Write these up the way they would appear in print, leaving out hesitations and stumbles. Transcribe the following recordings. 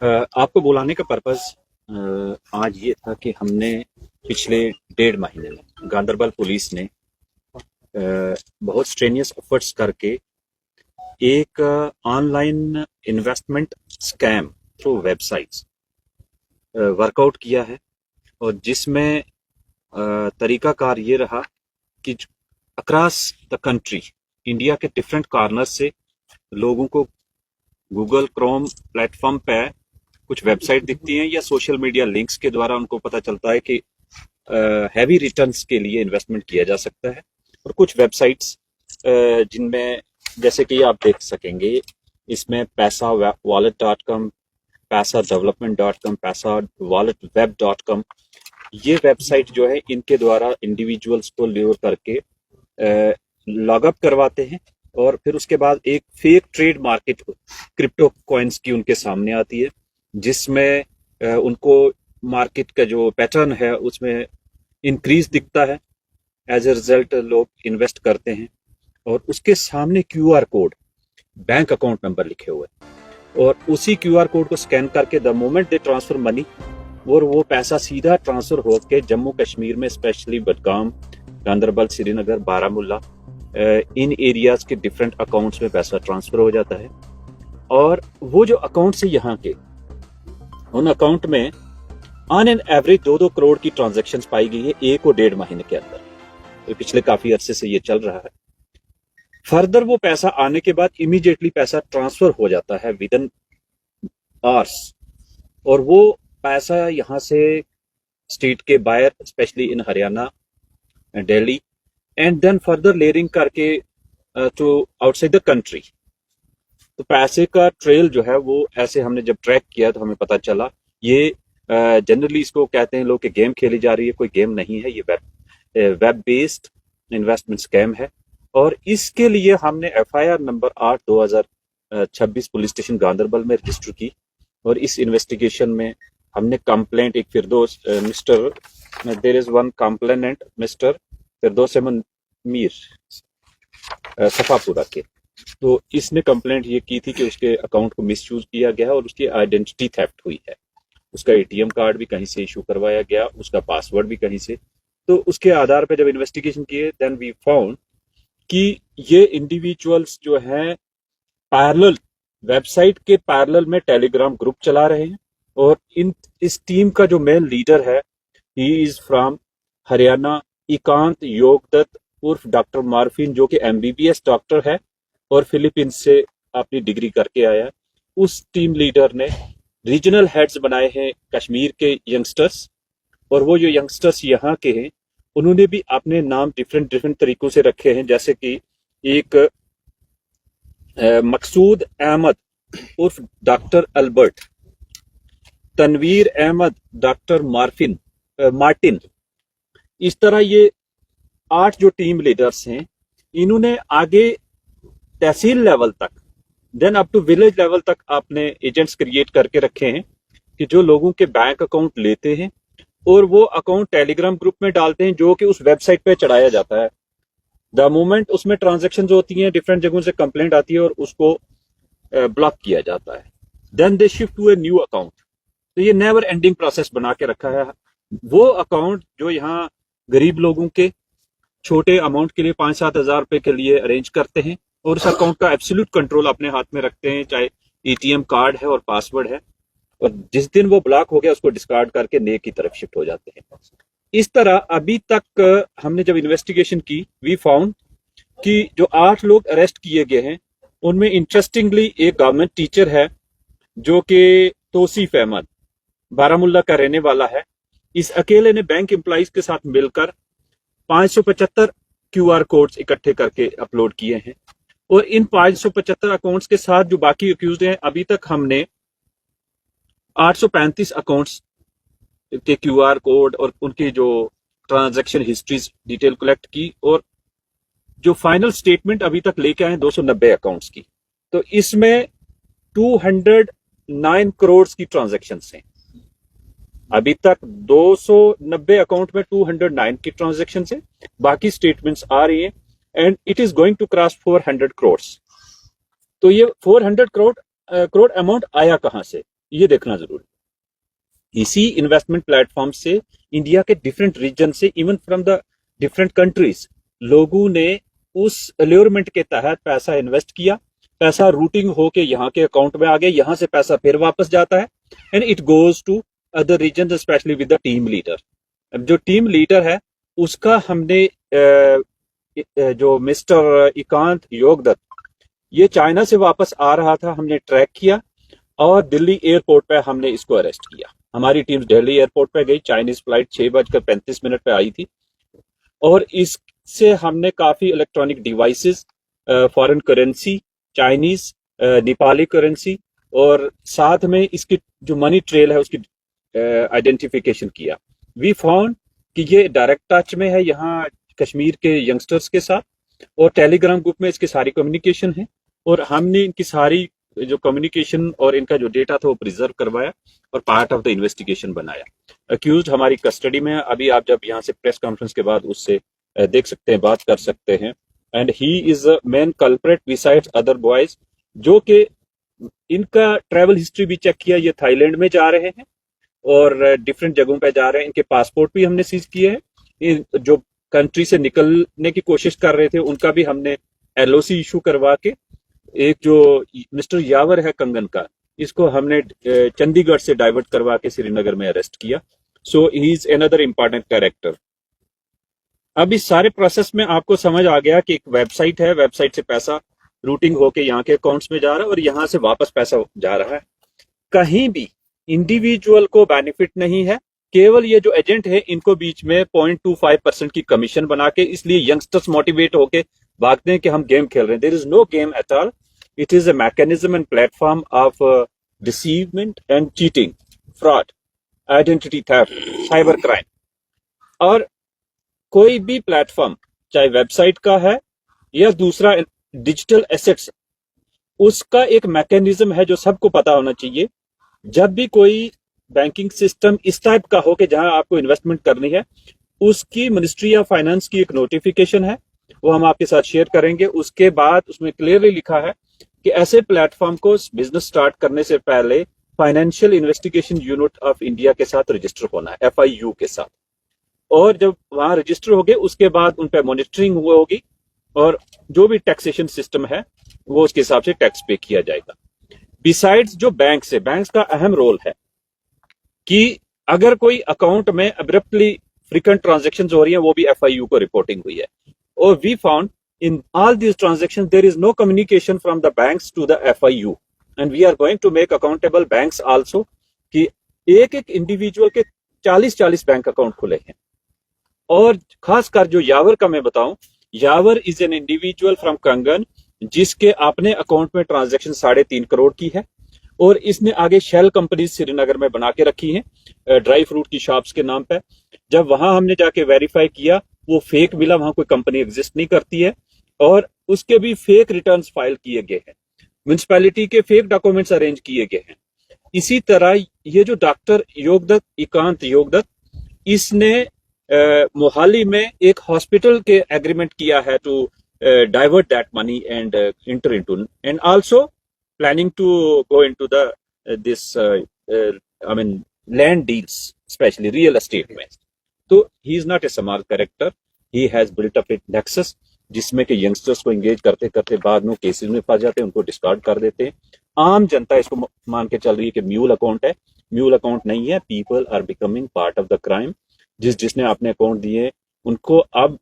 आपको बुलाने का पर्पस आज ये था कि हमने पिछले 1.5 महीने में गांदरबल पुलिस ने बहुत स्ट्रेनियस एफर्ट्स करके एक online investment scam through websites workout किया है। और जिसमें तरीकाकार ये रहा कि अक्रॉस द कंट्री, इंडिया के डिफरेंट कॉर्नर से लोगों को गूगल क्रोम प्लेटफॉर्म पे कुछ वेबसाइट दिखती हैं या सोशल मीडिया लिंक्स के द्वारा उनको पता चलता है कि हैवी रिटर्न्स के लिए इन्वेस्टमेंट किया जा सकता है। और कुछ वेबसाइट्स जिनमें जैसे कि आप देख सकेंगे, इसमें पैसा वॉलेट.com, पैसा डेवलपमेंट.com, पैसा वॉलेट वेब.com, ये वेबसाइट जो है इनके द्वारा इंडिविजुअल्स को ल्योर करके लॉगअप करवाते हैं। और फिर उसके बाद एक fake trade market crypto coins की उनके सामने आती है, जिसमें उनको मार्केट का जो पैटर्न है उसमें इंक्रीज दिखता है। एज ए रिजल्ट लोग इन्वेस्ट करते हैं और उसके सामने QR code, bank account number लिखे हुए, और उसी क्यूआर कोड को स्कैन करके the moment they transfer money, और वो पैसा सीधा ट्रांसफर होकर जम्मू कश्मीर में स्पेशली बडगाम, गांदरबल, श्रीनगर, बारामूला, इन एरियाज के डिफरेंट अकाउंट्स में पैसा ट्रांसफर हो जाता है। और वो जो अकाउंट्स है यहाँ के, उन अकाउंट में ऑन एन एवरेज 2-2 करोड़ की ट्रांजैक्शंस पाई गई है 1 और 1.5 महीने के अंदर। तो पिछले काफी अरसे से ये चल रहा है। फर्दर वो पैसा आने के बाद इमीडिएटली पैसा ट्रांसफर हो जाता है विद इन आवर्स, और वो पैसा यहाँ से स्टेट के बाहर, specially in Haryana, Delhi, and then further layering करके टू आउटसाइड द कंट्री। तो पैसे का ट्रेल जो है वो ऐसे हमने जब ट्रैक किया तो हमें पता चला ये जनरली इसको कहते हैं लोग कि गेम खेली जा रही है। कोई गेम नहीं है, ये वेब बेस्ड इन्वेस्टमेंट स्कैम है। और इसके लिए हमने FIR number 8/2026 police station Ganderbal में रजिस्टर की। और इस इन्वेस्टिगेशन में हमने कंप्लेंट एक Firdous mister, there is one complainant mister Firdous Ahmad Mir Safapura के, तो इसने कंप्लेंट ये की थी कि उसके अकाउंट को मिसयूज किया गया और उसकी आइडेंटिटी थेफ्ट हुई है। उसका एटीएम कार्ड भी कहीं से इशू करवाया गया, उसका पासवर्ड भी कहीं से। तो उसके आधार पर जब इन्वेस्टिगेशन किए, देन वी फाउंड कि ये इंडिविजुअल्स जो हैं पैरेलल वेबसाइट के पैरेलल में टेलीग्राम ग्रुप चला रहे हैं। और इस टीम का जो मेन लीडर है, ही इज फ्रॉम हरियाणा, एकांत योगदत्त उर्फ डॉक्टर मार्फिन, जो कि एमबीबीएस डॉक्टर है और फिलीपींस से अपनी डिग्री करके आया है। उस टीम लीडर ने रीजनल हेड्स बनाए हैं कश्मीर के यंगस्टर्स, और वो जो यंगस्टर्स यहाँ के हैं उन्होंने भी अपने नाम डिफरेंट तरीकों से रखे हैं। जैसे कि एक मकसूद अहमद उर्फ doctor Albert, Tanveer Ahmad doctor Martin. इस तरह ये 8 जो टीम लीडर्स हैं, इन्होंने आगे तहसील लेवल तक, then up to village level तक अपने एजेंट्स क्रिएट करके रखे हैं कि जो लोगों के बैंक अकाउंट लेते हैं और वो अकाउंट टेलीग्राम ग्रुप में डालते हैं, जो कि उस वेबसाइट पे चढ़ाया जाता है। द मोमेंट उसमें ट्रांजैक्शंस होती हैं, डिफरेंट जगहों से कंप्लेंट आती है और उसको ब्लॉक किया जाता है। Then they shift to a new account. तो ये नेवर एंडिंग प्रोसेस बना के रखा है। वो अकाउंट जो यहाँ गरीब लोगों के छोटे अमाउंट के लिए 5-7 हज़ार रुपए के लिए अरेंज करते हैं और उस अकाउंट का एब्सोल्यूट कंट्रोल अपने हाथ में रखते हैं, चाहे एटीएम कार्ड है और पासवर्ड है। और जिस दिन वो ब्लॉक हो गया उसको डिस्कार्ड करके नए की तरफ शिफ्ट हो जाते हैं। इस तरह अभी तक हमने जब इन्वेस्टिगेशन की, वी फाउंड कि जो 8 लोग अरेस्ट किए गए हैं उनमें इंटरेस्टिंगली एक गवर्नमेंट टीचर है जो कि तौसीफ अहमद बारामूला का रहने वाला है। इस अकेले ने बैंक एम्प्लॉइज के साथ मिलकर 575 क्यूआर कोड्स इकट्ठे करके अपलोड किए हैं। और इन 575 अकाउंट्स के साथ जो बाकी अक्यूज्ड हैं, अभी तक हमने 835 अकाउंट्स के क्यूआर कोड और उनकी जो ट्रांजैक्शन हिस्ट्रीज डिटेल कलेक्ट की, और जो फाइनल स्टेटमेंट अभी तक लेके आए 290 अकाउंट्स की। तो इसमें 209 करोड़ की ट्रांजैक्शन हैं। अभी तक 290 अकाउंट में 209 की ट्रांजैक्शन है, बाकी स्टेटमेंट्स आ रही हैं, and it is going to cross 400 crore. तो ये 400 करोड़ अमाउंट आया कहां से? ये देखना जरूरी है। इसी इन्वेस्टमेंट प्लेटफॉर्म से इंडिया के डिफरेंट रीजन से, even from the different countries, लोगों ने उस अल्योरमेंट के तहत पैसा इन्वेस्ट किया, पैसा रूटिंग होके यहाँ के अकाउंट में आ गया, यहाँ से पैसा फिर वापस जाता है and it goes to other region, specially with the team leader. अब जो टीम लीडर है उसका हमने जो मिस्टर इकांत योगदत्त, ये चाइना से वापस आ रहा था, हमने ट्रैक किया और दिल्ली एयरपोर्ट पे हमने इसको अरेस्ट किया। हमारी टीम दिल्ली एयरपोर्ट पे गई, चाइनीज फ्लाइट 6:35 पे आई थी और इससे हमने काफी electronic devices, foreign currency, Chinese, Nepali currency और साथ में इसकी जो मनी ट्रेल है उसकी आइडेंटिफिकेशन किया। वी फाउंड कि ये डायरेक्ट टच में है यहाँ कश्मीर के यंगस्टर्स के साथ और टेलीग्राम ग्रुप में इसकी सारी कम्युनिकेशन है और हमने इनकी सारी जो कम्युनिकेशन और इनका जो डेटा था वो प्रिजर्व करवाया और पार्ट ऑफ द इन्वेस्टिगेशन बनाया। अक्यूज्ड हमारी कस्टडी में है, अभी आप जब यहाँ से प्रेस कॉन्फ्रेंस के बाद उससे देख सकते हैं, बात कर सकते हैं। And he is a main culprit besides other boys, जो कि इनका ट्रैवल हिस्ट्री भी चेक किया, ये थाईलैंड में जा रहे हैं और डिफरेंट जगहों पे जा रहे हैं। इनके पासपोर्ट भी हमने सीज किए हैं। जो कंट्री से निकलने की कोशिश कर रहे थे उनका भी हमने एलओसी इशू करवा के, एक जो मिस्टर यावर है कंगन का, इसको हमने चंडीगढ़ से डाइवर्ट करवा के श्रीनगर में अरेस्ट किया। So he is another important character. अब इस सारे प्रोसेस में आपको समझ आ गया कि एक वेबसाइट है, वेबसाइट से पैसा रूटिंग होके यहाँ के अकाउंट्स में जा रहा है और यहाँ से वापस पैसा जा रहा है। कहीं भी इंडिविजुअल को बेनिफिट नहीं है, केवल ये जो एजेंट है इनको बीच में 0.25% की कमीशन बना के, इसलिए यंगस्टर्स मोटिवेट होके भागते हैं कि हम गेम खेल रहे हैं। There is no game at all, it is a mechanism and platform of deceivement and cheating, fraud, identity theft, cyber crime. और कोई भी प्लेटफॉर्म, चाहे वेबसाइट का है या दूसरा डिजिटल एसेट्स, उसका एक मैकेनिज्म है जो सबको पता होना चाहिए। जब भी कोई बैंकिंग सिस्टम इस टाइप का हो कि जहां आपको इन्वेस्टमेंट करनी है, उसकी मिनिस्ट्री ऑफ फाइनेंस की एक नोटिफिकेशन है, वो हम आपके साथ शेयर करेंगे। उसके बाद उसमें क्लियरली लिखा है कि ऐसे प्लेटफॉर्म को बिजनेस स्टार्ट करने से पहले financial investigation unit of India के साथ रजिस्टर होना है, FIU के साथ। और जब वहां रजिस्टर हो गए उसके बाद उन पर मॉनिटरिंग हुआ होगी और जो भी टैक्सेशन सिस्टम है वो उसके हिसाब से टैक्स पे किया जाएगा। बिसाइड्स जो बैंक्स है, बैंक्स का अहम रोल है कि अगर कोई अकाउंट में अब्रप्टली फ्रीक्वेंट ट्रांजैक्शंस हो रही हैं, वो भी FIU को रिपोर्टिंग हुई है। और we found in all these transactions there is no communication from the banks to the FIU and we are going to make accountable banks also कि एक एक इंडिविजुअल के 40-40 बैंक अकाउंट खुले हैं। और खासकर जो यावर का मैं बताऊं, यावर इज एन इंडिविजुअल फ्रॉम कंगन जिसके अपने अकाउंट में ट्रांजैक्शन 3.5 करोड़ की है और इसने आगे शेल कंपनी श्रीनगर में बना के रखी है ड्राई फ्रूट की शॉप्स के नाम पे। जब वहां हमने जाके वेरीफाई किया, वो फेक मिला, वहां कोई कंपनी एग्जिस्ट नहीं करती है और उसके भी फेक रिटर्न्स फाइल किए गए हैं, म्युनिसिपैलिटी के फेक डॉक्यूमेंट्स अरेंज किए गए हैं। इसी तरह ये जो डॉक्टर योगदत्त, इकांत योगदत्त, इसने मोहाली में एक हॉस्पिटल के एग्रीमेंट किया है to divert that money and enter into and also planning to go into the this I mean land deals, specially real estate में। तो he is not a small character, he has built up a nexus जिसमें कि youngsters को engage करते करते बाद में cases में फंस जाते हैं, उनको डिस्कार्ड कर देते हैं। आम जनता इसको मान के चल रही है कि म्यूल अकाउंट है, म्यूल अकाउंट नहीं है। People are becoming part of the crime. जिसने अपने अकाउंट दिए उनको अब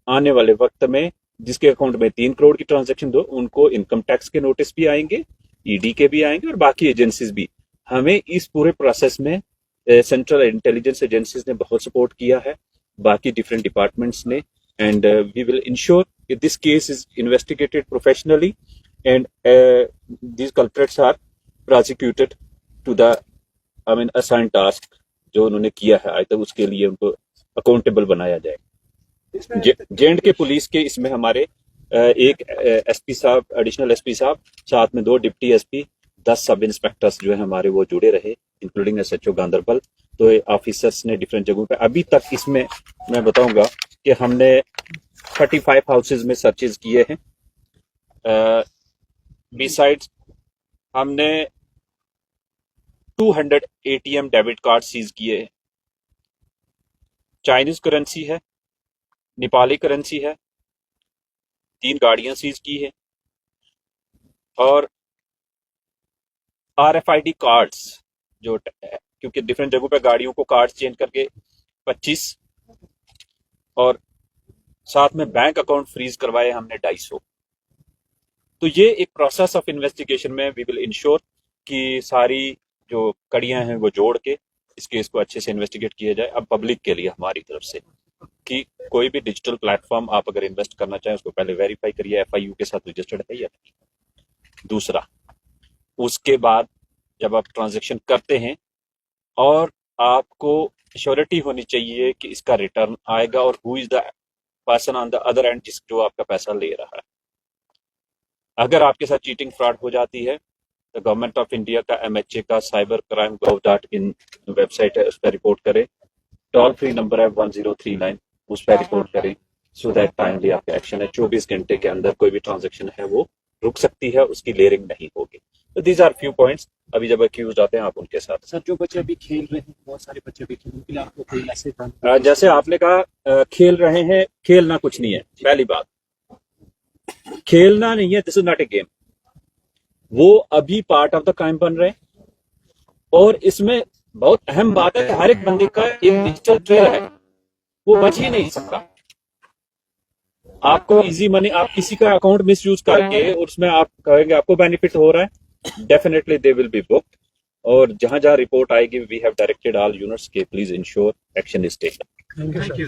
आने वाले वक्त में, जिसके अकाउंट में 3 करोड़ की ट्रांजेक्शन दो, उनको इनकम टैक्स के नोटिस भी आएंगे, ED के भी आएंगे और बाकी एजेंसीज भी। हमें इस पूरे प्रोसेस में सेंट्रल इंटेलिजेंस एजेंसीज ने बहुत सपोर्ट किया है, बाकी डिफरेंट डिपार्टमेंट्स ने, and we will ensure that this case is investigated professionally and these culprits are prosecuted to the assigned task जो उन्होंने किया है आज तक, उसके लिए उनको अकाउंटेबल बनाया जाए। जेएंड के पुलिस के इसमें हमारे एक SP साहब, एडिशनल SP साहब, साथ में 2 डिप्टी SP, 10 सब इंस्पेक्टर्स जो है हमारे वो जुड़े रहे, इंक्लूडिंग SHO गांधरबल। तो ऑफिसर्स ने डिफरेंट जगहों पे, अभी तक इसमें मैं बताऊंगा कि हमने 35 हाउसेज में सर्चेज किए हैं। बिसाइड्स हमने 200 ATM डेबिट कार्ड सीज किए हैं। चाइनीज करेंसी है, नेपाली करेंसी है, 3 गाड़ियां सीज की है और RFID कार्ड्स जो क्योंकि डिफरेंट जगहों पे गाड़ियों को कार्ड चेंज करके 25 और साथ में बैंक अकाउंट फ्रीज करवाए हमने 250। तो ये एक प्रोसेस ऑफ इन्वेस्टिगेशन में वी विल इंश्योर कि सारी जो कड़ियां हैं वो जोड़ के इस केस को अच्छे से इन्वेस्टिगेट किया जाए। अब पब्लिक के लिए हमारी तरफ से कि कोई भी डिजिटल प्लेटफॉर्म आप अगर इन्वेस्ट करना चाहें उसको पहले वेरीफाई करिए FIU के साथ रजिस्टर्ड है या नहीं। दूसरा, उसके बाद जब आप ट्रांजैक्शन करते हैं और आपको श्योरिटी होनी चाहिए कि इसका रिटर्न आएगा और who is the person on the other and जो आपका पैसा ले रहा है। अगर आपके साथ चीटिंग फ्रॉड हो जाती है तो गवर्नमेंट ऑफ इंडिया का MHA का cybercrime.gov.in वेबसाइट है, उस पर रिपोर्ट करें। टोल फ्री नंबर है 1039, उस पर रिपोर्ट करें सो दैट टाइमली आपका एक्शन है। 24 घंटे के अंदर कोई भी ट्रांजैक्शन है वो रुक सकती है, उसकी लेयरिंग नहीं होगी। तो दीज आर फ्यू पॉइंट्स। अभी जब अक्यूज आते हैं आप उनके साथ। सर जो बच्चे अभी खेल रहे हैं, बहुत सारे बच्चे अभी खेल, उनके लिए आपको कोई मैसेज? जैसे आपने कहा खेल रहे हैं, खेलना कुछ नहीं है। पहली बात, खेलना नहीं है, this is not A game. वो अभी पार्ट ऑफ द क्राइम बन रहे हैं और इसमें बहुत अहम बात है कि हर एक बंदे का एक डिजिटल ट्रेल है, वो बच ही नहीं सकता। आपको इजी मनी, आप किसी का अकाउंट मिस यूज करके उसमें आप कहेंगे आपको बेनिफिट हो रहा है, definitely they will be booked. और जहां जहां रिपोर्ट आएगी we have directed all units के please ensure action is taken. Thank you.